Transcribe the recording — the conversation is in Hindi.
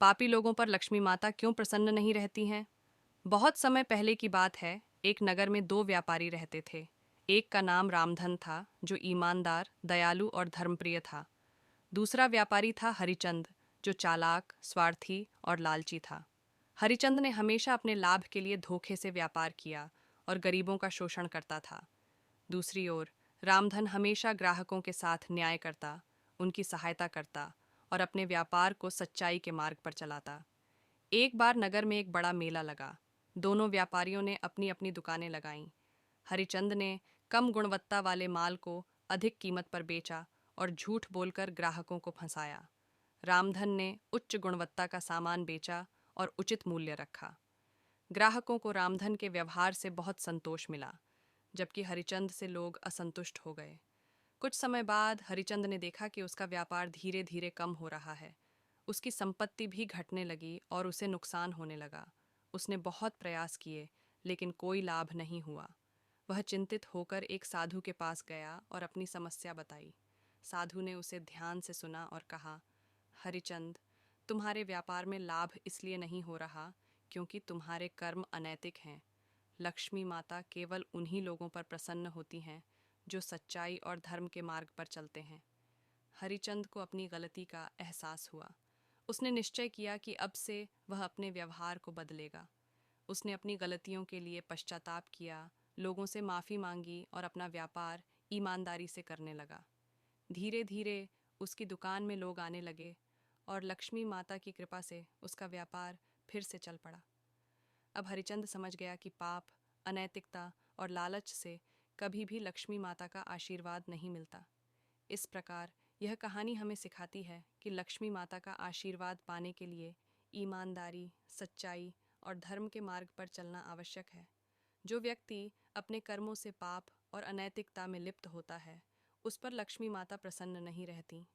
पापी लोगों पर लक्ष्मी माता क्यों प्रसन्न नहीं रहती हैं? बहुत समय पहले की बात है। एक नगर में दो व्यापारी रहते थे। एक का नाम रामधन था, जो ईमानदार, दयालु और धर्मप्रिय था। दूसरा व्यापारी था हरिचंद, जो चालाक, स्वार्थी और लालची था। हरिचंद ने हमेशा अपने लाभ के लिए धोखे से व्यापार किया और गरीबों का शोषण करता था। दूसरी ओर रामधन हमेशा ग्राहकों के साथ न्याय करता, उनकी सहायता करता और अपने व्यापार को सच्चाई के मार्ग पर चलाता। एक बार नगर में एक बड़ा मेला लगा। दोनों व्यापारियों ने अपनी अपनी दुकानें लगाईं। हरिचंद ने कम गुणवत्ता वाले माल को अधिक कीमत पर बेचा और झूठ बोलकर ग्राहकों को फंसाया। रामधन ने उच्च गुणवत्ता का सामान बेचा और उचित मूल्य रखा। ग्राहकों को रामधन के व्यवहार से बहुत संतोष मिला, जबकि हरिचंद से लोग असंतुष्ट हो गए। कुछ समय बाद हरिचंद ने देखा कि उसका व्यापार धीरे धीरे कम हो रहा है। उसकी संपत्ति भी घटने लगी और उसे नुकसान होने लगा। उसने बहुत प्रयास किए, लेकिन कोई लाभ नहीं हुआ। वह चिंतित होकर एक साधु के पास गया और अपनी समस्या बताई। साधु ने उसे ध्यान से सुना और कहा, हरिचंद, तुम्हारे व्यापार में लाभ इसलिए नहीं हो रहा क्योंकि तुम्हारे कर्म अनैतिक हैं। लक्ष्मी माता केवल उन्हीं लोगों पर प्रसन्न होती हैं जो सच्चाई और धर्म के मार्ग पर चलते हैं। हरिचंद को अपनी गलती का एहसास हुआ। उसने निश्चय किया कि अब से वह अपने व्यवहार को बदलेगा। उसने अपनी गलतियों के लिए पश्चाताप किया, लोगों से माफ़ी मांगी और अपना व्यापार ईमानदारी से करने लगा। धीरे धीरे उसकी दुकान में लोग आने लगे और लक्ष्मी माता की कृपा से उसका व्यापार फिर से चल पड़ा। अब हरिचंद समझ गया कि पाप, अनैतिकता और लालच से कभी भी लक्ष्मी माता का आशीर्वाद नहीं मिलता। इस प्रकार यह कहानी हमें सिखाती है कि लक्ष्मी माता का आशीर्वाद पाने के लिए ईमानदारी, सच्चाई और धर्म के मार्ग पर चलना आवश्यक है। जो व्यक्ति अपने कर्मों से पाप और अनैतिकता में लिप्त होता है, उस पर लक्ष्मी माता प्रसन्न नहीं रहती।